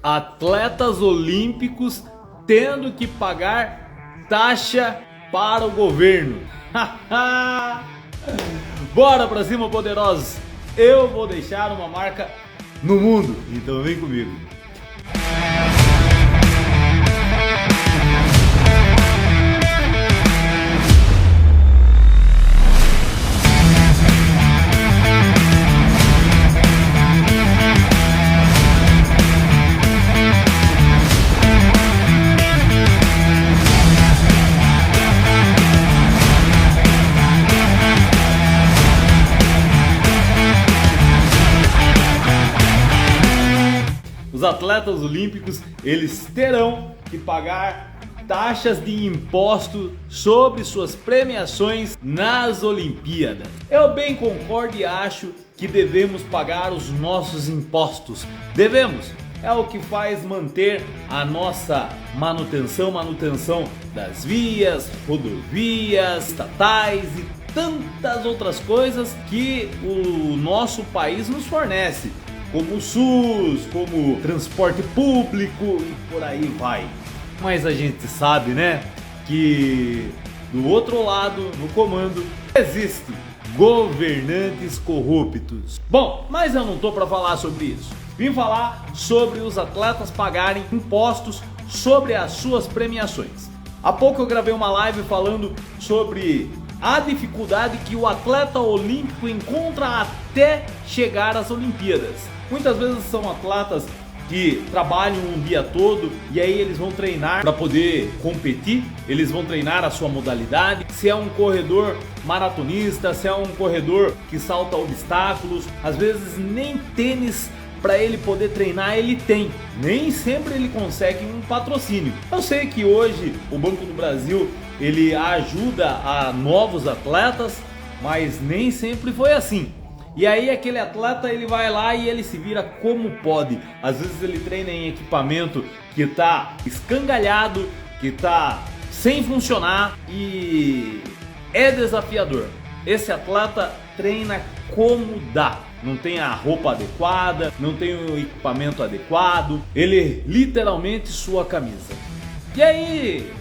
Atletas olímpicos tendo que pagar taxa para o governo. Bora pra cima, poderosos! Eu vou deixar uma marca no mundo, então vem comigo. Os atletas olímpicos, eles terão que pagar taxas de imposto sobre suas premiações nas Olimpíadas. Eu bem concordo e acho que devemos pagar os nossos impostos. Devemos. É o que faz manter a nossa manutenção das vias, rodovias, estatais e tantas outras coisas que o nosso país nos fornece. Como o SUS, como transporte público e por aí vai. Mas a gente sabe, né, que do outro lado, no comando, existem governantes corruptos. Bom, mas eu não tô para falar sobre isso. Vim falar sobre os atletas pagarem impostos sobre as suas premiações. Há pouco eu gravei uma live falando sobre a dificuldade que o atleta olímpico encontra até chegar às Olimpíadas. Muitas vezes são atletas que trabalham um dia todo e aí eles vão treinar para poder competir, eles vão treinar a sua modalidade. Se é um corredor maratonista, se é um corredor que salta obstáculos, às vezes nem tênis para ele poder treinar ele tem, nem sempre ele consegue um patrocínio. Eu sei que hoje o Banco do Brasil ele ajuda a novos atletas, mas nem sempre foi assim. E aí aquele atleta ele vai lá e ele se vira como pode. Às vezes ele treina em equipamento que tá escangalhado, que tá sem funcionar e é desafiador. Esse atleta treina como dá. Não tem a roupa adequada, não tem o equipamento adequado, ele literalmente sua a camisa. E aí,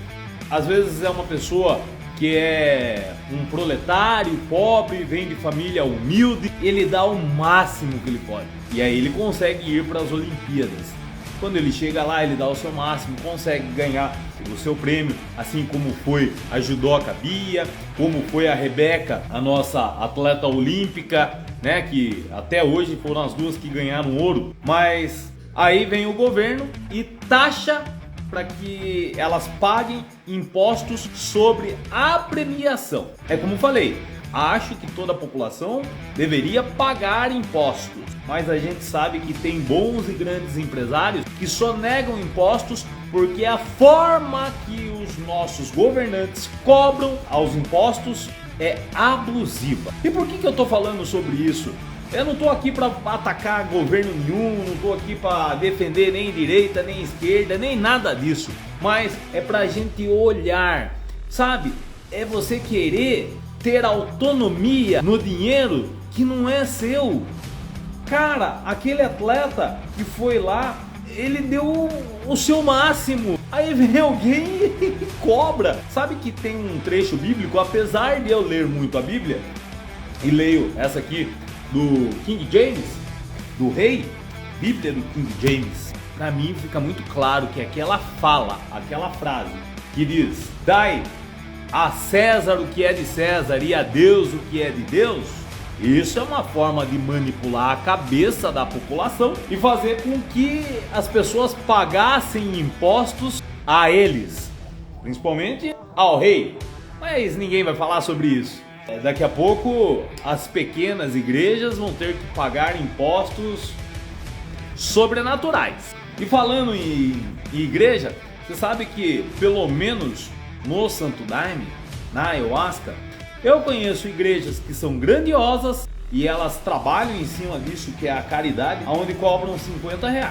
às vezes é uma pessoa que é um proletário pobre, vem de família humilde, ele dá o máximo que ele pode. E aí ele consegue ir para as Olimpíadas. Quando ele chega lá, ele dá o seu máximo, consegue ganhar o seu prêmio, assim como foi a judoca Bia, como foi a Rebeca, a nossa atleta olímpica, né, que até hoje foram as duas que ganharam ouro. Mas aí vem o governo e taxa para que elas paguem impostos sobre a premiação. É como falei, acho que toda a população deveria pagar impostos, mas a gente sabe que tem bons e grandes empresários que só negam impostos porque a forma que os nossos governantes cobram aos impostos é abusiva. E por que eu estou falando sobre isso? Eu não estou aqui para atacar governo nenhum, não estou aqui para defender nem direita, nem esquerda, nem nada disso. Mas é para a gente olhar, sabe? É você querer ter autonomia no dinheiro que não é seu. Cara, aquele atleta que foi lá, ele deu o seu máximo. Aí vem alguém e cobra. Sabe que tem um trecho bíblico, apesar de eu ler muito a Bíblia, e leio essa aqui do King James, do rei, Bíblia do King James, para mim fica muito claro que aquela fala, aquela frase que diz: dai a César o que é de César e a Deus o que é de Deus, isso é uma forma de manipular a cabeça da população e fazer com que as pessoas pagassem impostos a eles, principalmente ao rei. Mas ninguém vai falar sobre isso. Daqui a pouco as pequenas igrejas vão ter que pagar impostos sobrenaturais. E falando em igreja, você sabe que pelo menos no Santo Daime, na Ayahuasca, eu conheço igrejas que são grandiosas e elas trabalham em cima disso, que é a caridade, onde cobram R$50.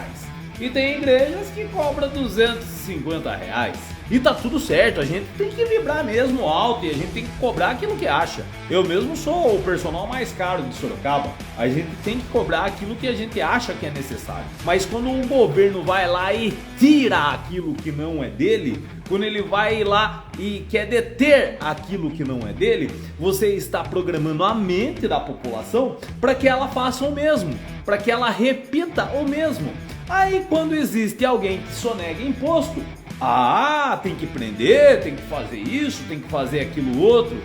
E tem igrejas que cobram R$250. E tá tudo certo, a gente tem que vibrar mesmo alto e a gente tem que cobrar aquilo que acha. Eu mesmo sou o personal mais caro de Sorocaba. A gente tem que cobrar aquilo que a gente acha que é necessário. Mas quando o governo vai lá e tira aquilo que não é dele, quando ele vai lá e quer deter aquilo que não é dele, você está programando a mente da população para que ela faça o mesmo, para que ela repita o mesmo. Aí quando existe alguém que sonega imposto, tem que prender, tem que fazer isso, tem que fazer aquilo outro.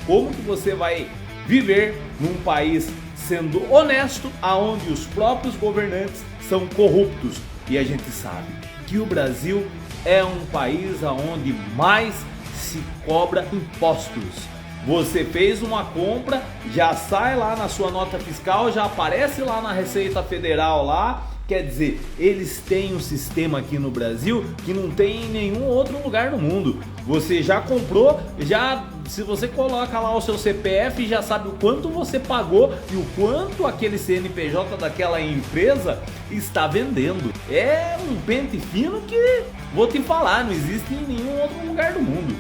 Como que você vai viver num país sendo honesto, aonde os próprios governantes são corruptos? E a gente sabe que o Brasil é um país onde mais se cobra impostos. Você fez uma compra, já sai lá na sua nota fiscal, já aparece lá na Receita Federal lá. Quer dizer, eles têm um sistema aqui no Brasil que não tem em nenhum outro lugar no mundo. Você já comprou, se você coloca lá o seu CPF, já sabe o quanto você pagou e o quanto aquele CNPJ daquela empresa está vendendo. É um pente fino que, vou te falar, não existe em nenhum outro lugar do mundo.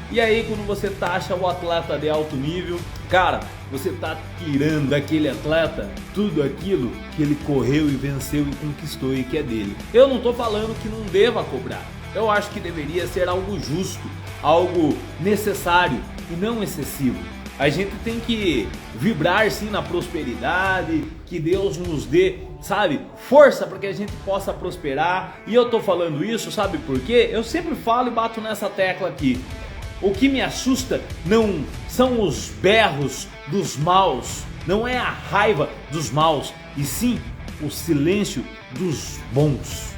E aí quando você taxa o atleta de alto nível, cara, você tá tirando daquele atleta tudo aquilo que ele correu e venceu e conquistou e que é dele. Eu não tô falando que não deva cobrar. Eu acho que deveria ser algo justo, algo necessário e não excessivo. A gente tem que vibrar sim na prosperidade, que Deus nos dê, sabe, força para que a gente possa prosperar. E eu tô falando isso, sabe por quê? Eu sempre falo e bato nessa tecla aqui. O que me assusta não são os berros dos maus, não é a raiva dos maus, e sim o silêncio dos bons.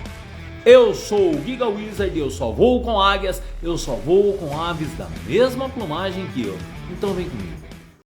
Eu sou o Giga Wizard, eu só voo com águias, eu só voo com aves da mesma plumagem que eu. Então vem comigo.